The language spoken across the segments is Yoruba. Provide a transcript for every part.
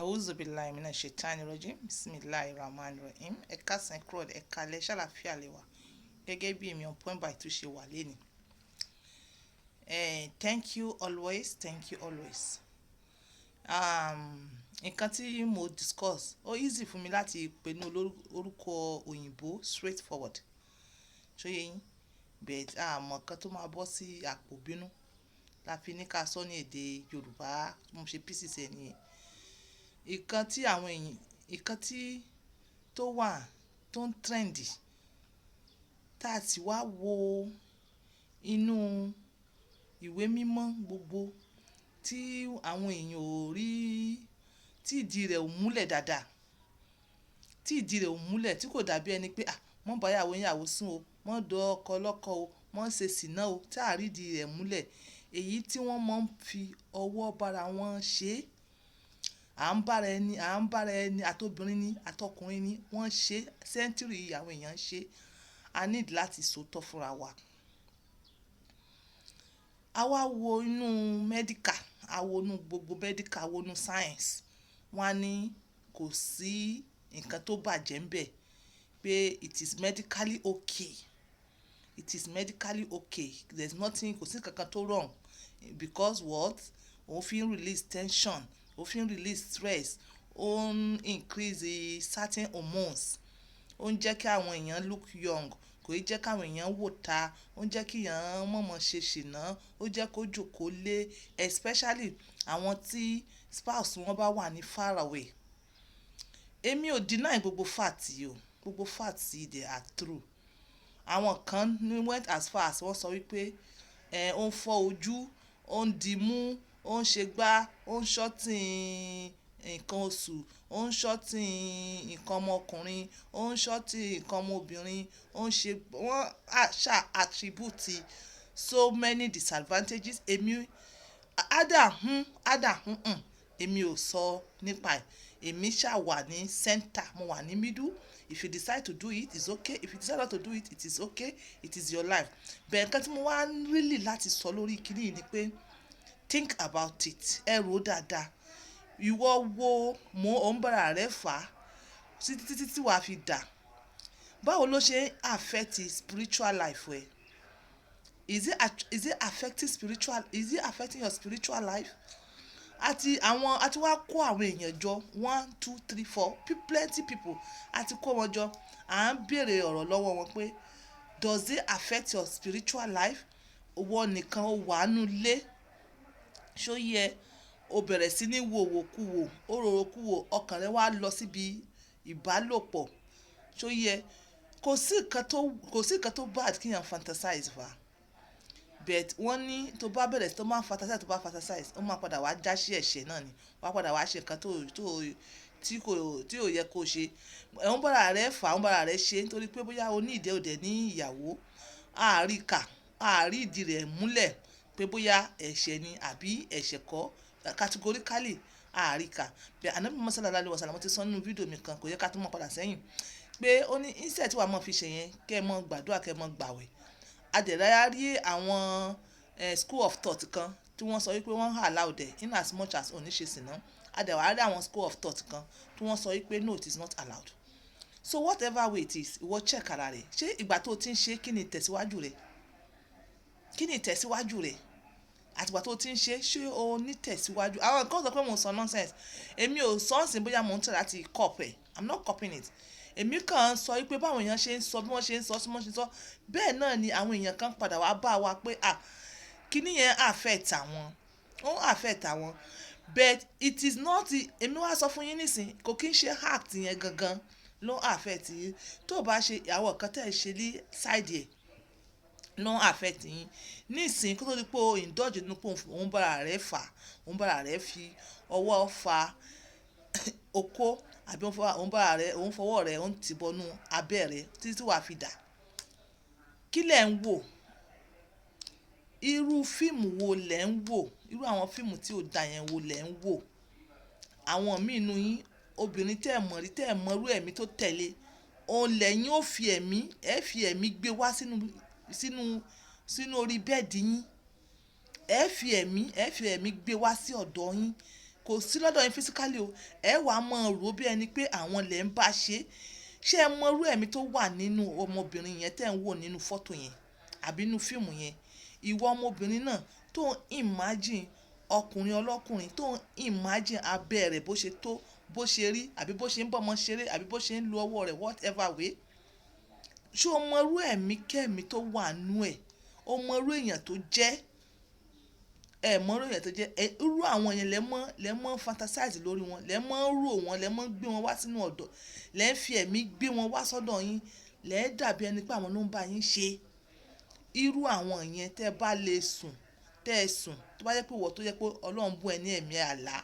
A'udhu billahi minash shaitani rajim. Bismillahir rahmanir rahim. Ẹ káàsán ẹ kúrọ̀lẹ́ ẹ káalẹ́ ṣàlàáfíà lẹ wà. Gẹ́gẹ́ bí èmi on Point by Two ṣe wà lénìí. Thank you always. Thank you always. Nǹkan tí mo discuss ó easy fún mi láti pè ní orúkọ òyìnbó straightforward. Ṣóyé yín? But àmọ́ nǹkan tó máa bọ́ sí àpò bínú la fi ní ká sọ ní èdè Yorùbá mo ṣe pieces ẹ̀ nìyẹn. Nǹkan tí tó wà tó ń trendy tá a sì wá wo inú ìwé mímọ́ gbogbo tí àwọn èèyàn ò rí, tí ìdí rẹ̀ ò múlẹ̀ dáadáa, tí ìdí rẹ̀ ò múlẹ̀, tí kò dàbí ẹni pé mọ́ bá yàwó sùn o, mọ́ dọ̀ ọkọ lọ́kọ o, mọ́ ṣe sìná o, tí àrí ìdí rẹ̀ múlẹ̀. Èyí tí wọ́n máa ń fi ọwọ́ bára wọn ṣe, à ń bára ẹni àtobìnrin ni àtọkùnrin ni wọ́n ṣe sẹ́ńtúrì àwọn èèyàn ṣe. A need láti sòótọ́ fúnra wa. A wá wo inú medical, a wo inú gbogbo medical, a wo inú science. Wọ́n á ní kò sí nǹkan tó bàjẹ́ ń bẹ̀, pé it is medically okay. It is medically okay. There's nothing, kò sí nǹkan tó wrong because what? Ó fi ń release tension, ó fi ń release stress, ó ń increase certain hormones, ó ń jẹ́ kí àwọn èèyàn look young, kò í jẹ́ kí àwọn èèyàn wò ta, ó ń jẹ́ kí èèyàn mọ̀ọ́mọ̀ ṣe ṣìnà, ó jẹ́ kó jókòó lé, especially àwọn tí spouse wọn bá wà ní far away. Èmi ò deny gbogbo fact yìí o, gbogbo fact yìí they are true. Àwọn kan went as far as wọ́n sọ wípé ó ń fọ́ ojú, ó ń dimú, ó ń ṣe gbá, ó ń ṣọ́tìn nǹkan oṣù, ó ń ṣọ́tìn nǹkan ọmọkùnrin, ó ń ṣọ́tìn nǹkan ọmọbìnrin, wọ́n ṣá attribute so many disadvantages. Èmi èmi ò sọ nípa ẹ̀. Èmi ṣá wà ní center, mo wà ní middle. If you decide to do it, it's okay. If you decide not to do it, it is okay. It is your life. Bẹ́ẹ̀ nǹkan tí mo wá really láti sọ lórí kíní yìí ni pé think about it. Ẹ rò dáadáa. Ìwọ wo ò ń bára rẹ fà títí tí wàá fi dà. Báwo ló ṣe ń affect spiritual life ẹ? Is it affecting your spiritual life? Àti wá kó àwọn èèyàn jọ 1 2 3 4 plenty people àti kó wọn jọ. À ń béèrè ọ̀rọ̀ lọ́wọ́ wọn pé does it affect your spiritual life? Owó nìkan ó wà nú ilé. Ṣó yẹ o bẹ̀rẹ̀ sí ní wòwòkúwò, ó rorokúwò, ọkàn rẹ wá lọ síbi ìbálòpọ̀. Ṣó yẹ kò sí nǹkan tó bad kí èèyàn fantasize fa. But wọ́n ní tó bá bẹ̀rẹ̀ tó máa fantasize, ó máa padà wá já sí ẹ̀ṣẹ̀ náà ni. Wá padà wá ṣe nǹkan tí ò yẹ kó ṣe. Ẹ̀ ń bára rẹ fà, ń bára rẹ ṣe nítorí pé bóyá o ní ìdẹ́ òdẹ̀ ní ìyàwó. Àárí ìdí rẹ̀ múlẹ̀ pé bóyá ẹ̀ṣẹ̀ ni àbí ẹ̀ṣẹ̀ kọ́. Categorically àríkà. Bẹ́ẹ̀ Ànábì Muhammad sallallahu alaihi wasallam ti sọ nínú fídíò mi kan, kò yẹ ká tún mọ̀ padà sẹ́yìn, pé ó ní instead tí wàá mọ̀ fi ṣe yẹn, kẹ́ ẹ mọ̀ gbàdúrà, kẹ́ ẹ mọ̀ gbàwẹ̀. Adẹ̀ráyà rí àwọn school of thought kan tí wọ́n sọ wípé wọ́n allow there in as much as òní ṣe sìná. Adẹ̀wà rí àwọn school of thought kan tí wọ́n sọ wípé no, it is not allowed. So whatever way it is, ìwọ check ara rẹ̀. Ṣé ìgbà tó ti ń ṣe kí ni ìtẹ̀síwájú rẹ̀? Kí ni ìtẹ̀síwájú rẹ̀? Àtìgbà tó ti ń ṣe o ní tẹ̀síwájú? Àwọn kan sọ pé mo ń sọ nonsense. Èmi ò sọ ǹsìn bóyá mo ń try láti copy ẹ̀. I'm not copying it. Èmi kàn ń sọ wípé báwọn èèyàn ṣe ń sọ, bí wọ́n ṣe ń sọ, bẹ́ẹ̀ náà ni àwọn èèyàn kan padà wá bá wa pé kíní yẹn affect àwọn. Ó affect àwọn. But it is not, èmi wá sọ fún yín nísìn, kò kí ń ṣe act yẹn gangan ló affect yín. Tó bá ṣe àwọn nǹkan tẹ́ ẹ ṣe ní side ẹ̀ ló affect yín. Nísìn kó tó di pé o indulge nínú pé òun bára rẹ fà, òun bára rẹ fi ọwọ́ fa okó àbí òun fọwọ́ rẹ̀ òun ti bọnú abẹ́ rẹ̀ títí tí wàá fi dà. Kí lẹ̀ ń wò? Irú fíìmù wo lẹ̀ ń wò? Irú àwọn fíìmù tí ò da yẹn wo lẹ̀ ń wò? Àwọn míì nínú yín, obìnrin tẹ́ ẹ mọ̀ rí, tẹ́ ẹ mọ irú ẹ̀mí tó tẹ̀lé, òun lẹ́yìn ó fi ẹ̀mí gbé wá sínú orí bẹ́ẹ̀dì yín. Ẹ fi ẹ̀mí gbé wá sí ọ̀dọ̀ yín. kò sí lọ́dọ̀ yín physically o, ẹ wàá mọ̀ rò bí ẹni pé àwọn lè ń bá ṣe. Ṣé ẹ mọ irú ẹ̀mí tó wà nínú ọmọbìnrin yẹn tẹ́ ń wò nínú fọ́tò yẹn àbí nínú fíìmù yẹn? Ìwọ ọmọbìnrin náà tó ń imagine ọkùnrin ọlọ́kùnrin, tó ń imagine abẹ́ rẹ̀ bó ṣe tó, bó ṣe rí, àbí bó ṣe ń bọ́mọ ṣeré, àbí bó ṣe ń lo ọwọ́ rẹ̀ whatever way. Ṣé o mọ irú ẹ̀mí kẹ́mí tó wà nú ẹ̀? O mọ irú èèyàn tó jẹ́? Ẹ mọ irú èèyàn tó jẹ́? Irú àwọn yẹn lẹ mọ́ fantasize lórí wọn, lẹ mọ́ rò wọn, lẹ mọ́ gbé wọn wá sínú ọ̀dọ̀, lẹ ń fi ẹ̀mí gbé wọn wá sọ́dọ̀ yín, lẹ dàbí ẹni pé àwọn ló ń bá yín ṣe. Irú àwọn yẹn tẹ́ bá lè sùn, tẹ́ ẹ sùn, tó bá jẹ́ pé ìwọ tó jẹ́ pé Ọlọ́run bùn ẹ ní ẹ̀mí àlá,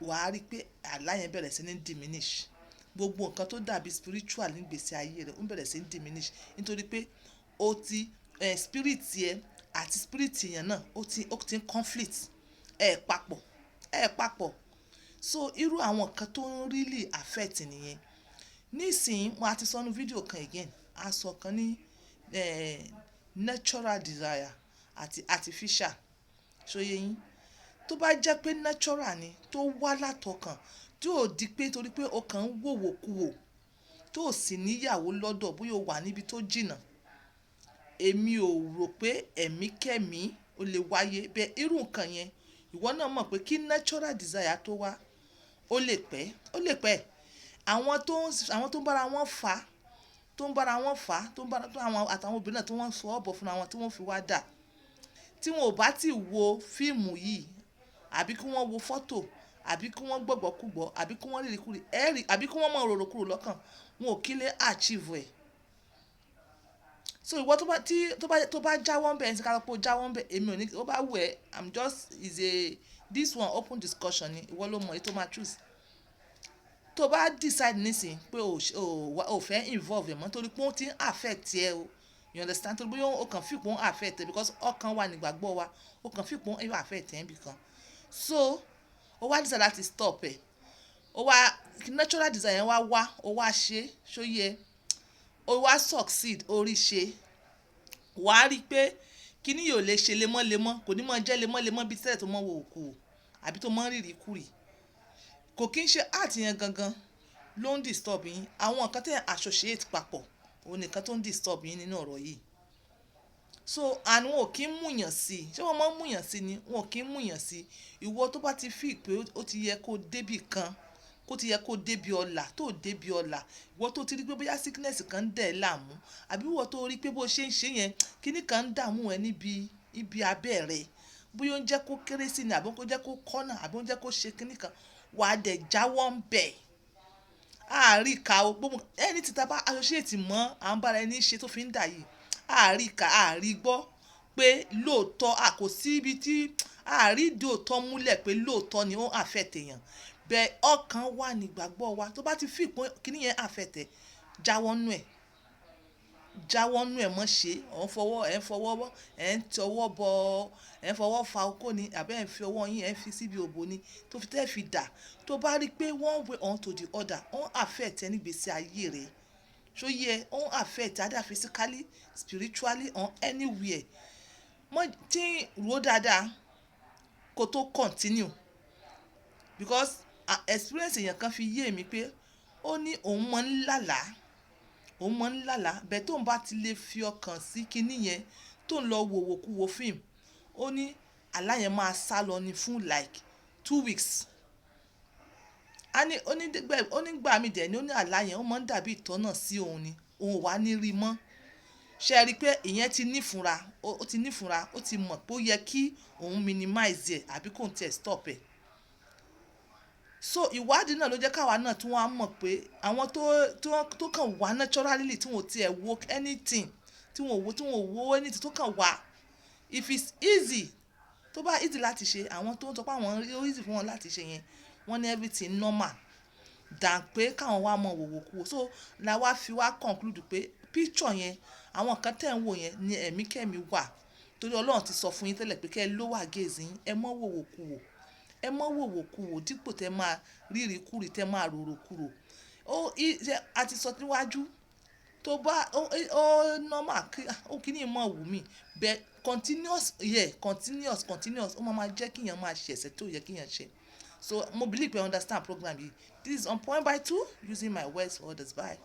wàá rí pé àlá yẹn bẹ̀rẹ̀ sí ní diminish. Gbogbo nǹkan tó dàbí spiritual nígbèsí ayé rẹ̀ ó ń bẹ̀rẹ̀ sí ní diminish, nítorí pé ó ti spirit yẹn àti spirit yẹn náà ó ti ń conflict, papọ̀. So irú àwọn nǹkan tó ń really affect nìyẹn. Nísìnyí mo ti sọ nínú fídíò kan again, a sọ kan ní natural desire àti artificial. Ṣóyé yín? Tó bá jẹ́ pé natural ni, tó wá látọkàn, tí ò di pé torí pé o kàn ń wòwò kú wò, tó sì níyàwó lọ́dọ̀, bóyá o wà níbi tó jìnnà, èmi ò rò pé ẹ̀mí kẹ́mí ó lè wáyé bẹ́ẹ̀. Irú nǹkan yẹn ìwọ náà mọ̀ pé kí natural desire tó wá, ó lè pẹ́. Àwọn tó ń bára wọn fà, àtàwọn obìnrin náà tí wọ́n sọ ọ́ bọ̀ fún àwọn tí wọ́n fi wá dà, tí wọn ò bá ti wo fíìmù yìí, àbí kí wọ́n wo fọ́tò, àbí kí wọ́n gbọ́gbọ́kúgbọ́, àbí kí wọ́n rírìkúrì, àbí kí wọ́n mọ̀ rorò kúrò lọ́kàn, wọn ò kí lè achieve ẹ̀. So ìwọ tó bá jáwọ́ ń bẹ̀, ẹni tí ká lọ pé ó jáwọ́ ń bẹ̀, èmi ò ní, ó bá wù ẹ́, this one open discussion ni, ìwọ ló mọ̀ èyí tó máa choose. Tó bá decide nísìn pé o fẹ́ involve ẹ̀ mọ́ torí pé ó ti ń affect ẹ o, you understand? Torí bóyá o kàn feel pé ó ń affect ẹ because ọkàn wa nígbàgbọ́ wa, o kàn feel pé ó ń affect ẹ nbìkan. So o wá decide láti stop ẹ̀, o wá natural desire yẹn wá, o wá ṣe, ṣó yẹ, o wá succeed, orí ṣe, wàá rí pé kíní yóò lè ṣe lemọ́lemọ́, kò ní mọ̀ jẹ́ lemọ́lemọ́ bí tẹ́lẹ̀ tó mọ̀ wò kú àbí tó mọ̀ rírì kúrì. Kò kí ń ṣe art yẹn gangan ló ń disturb yín, àwọn nǹkan tẹ́ associate papọ̀ òun nìkan tó ń disturb yín nínú ọ̀rọ̀ yìí. So and wọn ò kí ń múyàn sí i, ṣé wọ́n máa ń múyàn sí ni? Wọn ò kí ń múyàn sí i. Ìwọ tó bá ti feel pé ó ti yẹ kó débì kan, kó ti yẹ kó débi ọlà, tó débi ọlà, ìwọ tó ti rí pé bóyá sickness kan ń dẹ̀ láàmú, àbí ìwọ tó rí pé bó ṣe ń ṣe yẹn kíní kan ń dààmú ẹ níbi abẹ́ rẹ̀, bóyá ó ń jẹ́ kó kéré sí ni, àbí ó ń jẹ́ kó kọ́nà, àbí ó ń jẹ́ kó ṣe kíní kan, wà á dẹ̀ jáwọ́ ń bẹ̀. Àríkà o, gbogbo ẹni tí ta bá associate mọ́ àwọn bára ẹni ṣe tó fi ń dà yìí, àríkà àrígbọ́ pé lóòótọ́ kò sí ibi tí àrídì òótọ́ múlẹ̀ pé lóòótọ́ ni ó affect èèyàn. Bẹ́ẹ̀ ọkàn wà nígbàgbọ́ wa, tó bá ti fi ìpín kíní yẹn affect ẹ, jáwọ́ nú ẹ̀ mọ́ ṣe. Ẹ̀ ń fọwọ́ fa okó ni, àbẹ́ ẹ̀ ń fi ọwọ́ yín ẹ̀ ń fi síbi òbò ni tó fi tẹ́ fi dà. Tó bá rí pé one way on to the other ó ń affect ẹ nígbèsí ayé rẹ̀, ṣó yẹ, ó ń affect either physically, spiritually or anywhere. Tí rò dáadáa kó tó continue, because experience èèyàn kan fi yé mi pé ó ní òun máa ń lálàá, bẹ́ẹ̀ tó ń bá ti lè fi ọkàn sí kíní yẹn tó ń lọ wòwòkúwo fíìmù, ó ní àlá yẹn máa sá lọ ní fún like 2 weeks. Ó ní gbà mí dẹ̀ ni, ó ní àlá yẹn ó máa ń dàbí ìtọ́nà sí òun ni, òun wà ní rí mọ́. Ṣé rí pé ìyẹn ti nífunra, ó ti mọ̀ pé ó yẹ kí òun minimize ẹ̀ àbí kò ń tẹ̀ stop ẹ̀. So ìwádìí náà ló jẹ́ káwa náà tí wọ́n á mọ̀ pé àwọn tó kàn wá naturally, tí wọ́n ti ẹ̀ wo anything, tí wọ́n wo anything tó kàn wá, if it's easy, tó bá easy láti ṣe, àwọn tó ń sọ pé àwọn ó easy fún wọn láti ṣe yẹn, wọ́n ní everything normal than pé káwọn wá mọ̀ wòwòkúwò. So la wá fi wá conclude pé picture yẹn, àwọn nǹkan tẹ́ ń wò yẹn ni ẹ̀mí kẹ́mi wà, torí Ọlọ́run ti sọ fún yín tẹ́lẹ̀ pé kẹ́ ẹ lower gaze yín, ẹ mọ́ wòwòkúwò dípò tẹ́ máa rírì kúrì, tẹ́ máa rorò kúrò. A ti sọ níwájú, tó bá ó normal kí ni ìmọ̀ wù mí, bẹ́ẹ̀ continuous ó máa jẹ́ kíyàn máa ṣe ẹ̀ṣẹ̀ tó yẹ kíyàn ṣe. So mo believe pé understand program yìí. This is On Point by 2 using my words for others. Bye.